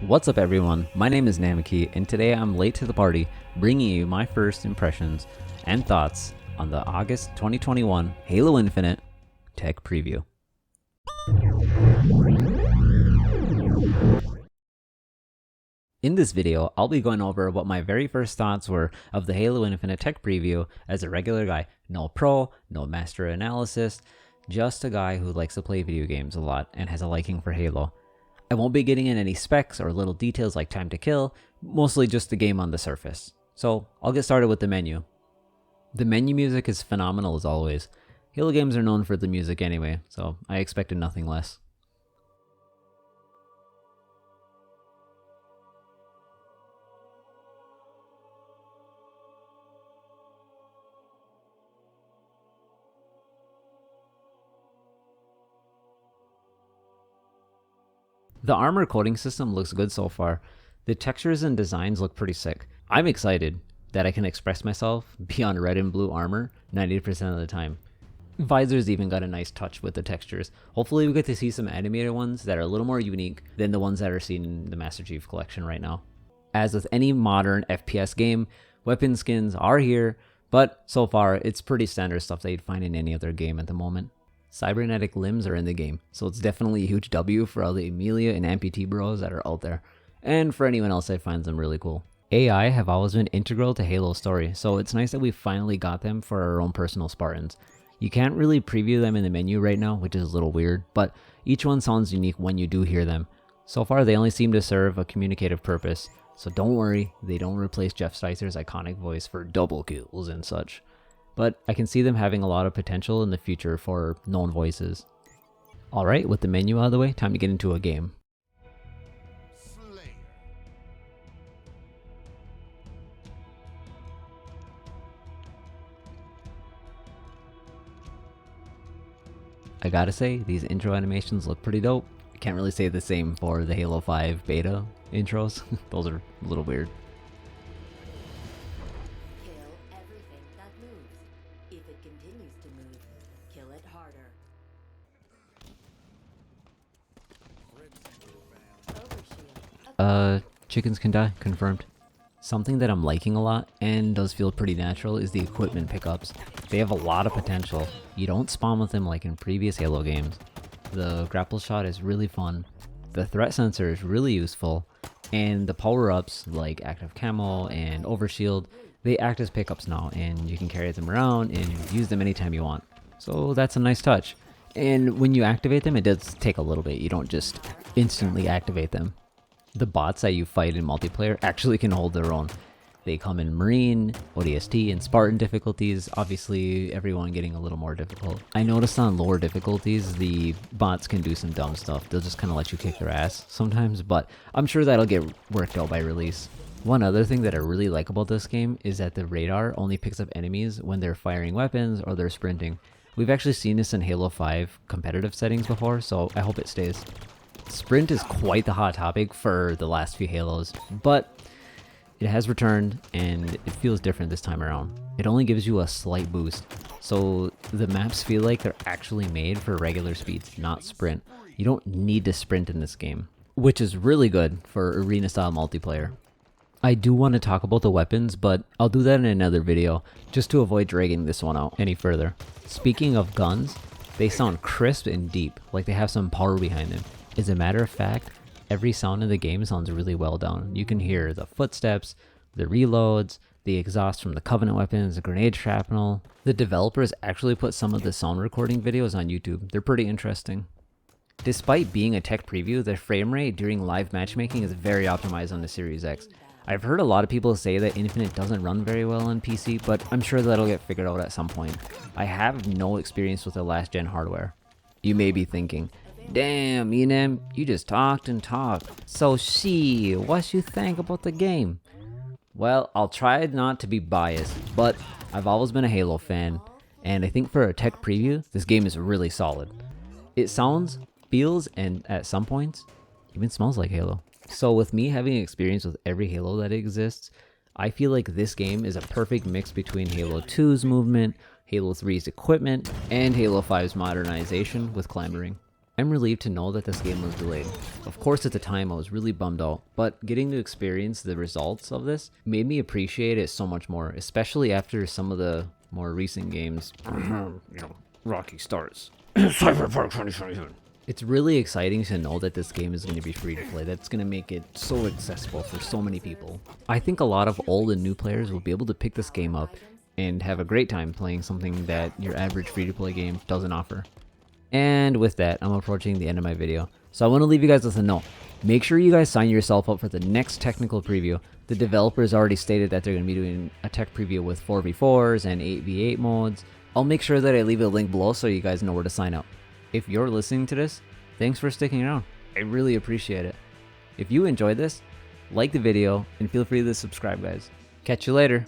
What's up everyone, my name is Namaki and today I'm late to the party bringing you my first impressions and thoughts on the August 2021 Halo Infinite tech preview. In this video, I'll be going over what my very first thoughts were of the Halo Infinite tech preview as a regular guy. No pro, no master analysis, just a guy who likes to play video games a lot and has a liking for Halo. I won't be getting in any specs or little details like time to kill, mostly just the game on the surface. So I'll get started with the menu. The menu music is phenomenal as always. Halo games are known for the music anyway, so I expected nothing less. The armor coating system looks good so far. The textures and designs look pretty sick. I'm excited that I can express myself beyond red and blue armor 90% of the time. Visor's even got a nice touch with the textures. Hopefully we get to see some animated ones that are a little more unique than the ones that are seen in the Master Chief Collection right now. As with any modern FPS game, weapon skins are here, but so far it's pretty standard stuff that you'd find in any other game at the moment. Cybernetic limbs are in the game, so it's definitely a huge W for all the Amelia and amputee bros that are out there, and for anyone else that finds them really cool. AI have always been integral to Halo's story, so it's nice that we finally got them for our own personal Spartans. You can't really preview them in the menu right now, which is a little weird, but each one sounds unique when you do hear them. So far they only seem to serve a communicative purpose, so don't worry, they don't replace Jeff Sticer's iconic voice for double kills and such. But I can see them having a lot of potential in the future for known voices. Alright, with the menu out of the way, time to get into a game. I gotta say, these intro animations look pretty dope. I can't really say the same for the Halo 5 beta intros. Those are a little weird. Chickens can die, confirmed. Something that I'm liking a lot, and does feel pretty natural, is the equipment pickups. They have a lot of potential. You don't spawn with them like in previous Halo games. The grapple shot is really fun, the threat sensor is really useful, and the power-ups like active camo and overshield, they act as pickups now, and you can carry them around and use them anytime you want. So that's a nice touch. And when you activate them, it does take a little bit. You don't just instantly activate them. The bots that you fight in multiplayer actually can hold their own. They come in Marine, ODST, and Spartan difficulties, obviously everyone getting a little more difficult. I noticed on lower difficulties, the bots can do some dumb stuff. They'll just kind of let you kick their ass sometimes, but I'm sure that'll get worked out by release. One other thing that I really like about this game is that the radar only picks up enemies when they're firing weapons or they're sprinting. We've actually seen this in Halo 5 competitive settings before, so I hope it stays. Sprint is quite the hot topic for the last few Halos, but it has returned and it feels different this time around. It only gives you a slight boost, so the maps feel like they're actually made for regular speeds, not sprint. You don't need to sprint in this game, which is really good for arena style multiplayer. I do want to talk about the weapons, but I'll do that in another video, just to avoid dragging this one out any further. Speaking of guns, they sound crisp and deep, like they have some power behind them. As a matter of fact, every sound in the game sounds really well done. You can hear the footsteps, the reloads, the exhaust from the Covenant weapons, the grenade shrapnel. The developers actually put some of the sound recording videos on YouTube. They're pretty interesting. Despite being a tech preview, the frame rate during live matchmaking is very optimized on the Series X. I've heard a lot of people say that Infinite doesn't run very well on PC, but I'm sure that'll get figured out at some point. I have no experience with the last gen hardware. You may be thinking, damn, Enem, you just talked and talked. So see, what you think about the game? Well, I'll try not to be biased, but I've always been a Halo fan, and I think for a tech preview, this game is really solid. It sounds, feels, and at some points, even smells like Halo. So with me having experience with every Halo that exists, I feel like this game is a perfect mix between Halo 2's movement, Halo 3's equipment, and Halo 5's modernization with clambering. I'm relieved to know that this game was delayed. Of course at the time I was really bummed out, but getting to experience the results of this made me appreciate it so much more, especially after some of the more recent games, rocky starts. Cyberpunk 2077. It's really exciting to know that this game is going to be free to play. That's going to make it so accessible for so many people. I think a lot of old and new players will be able to pick this game up and have a great time playing something that your average free to play game doesn't offer. And with that, I'm approaching the end of my video. So I want to leave you guys with a note. Make sure you guys sign yourself up for the next technical preview. The developers already stated that they're going to be doing a tech preview with 4v4s and 8v8 modes. I'll make sure that I leave a link below so you guys know where to sign up. If you're listening to this, thanks for sticking around. I really appreciate it. If you enjoyed this, like the video and feel free to subscribe, guys. Catch you later.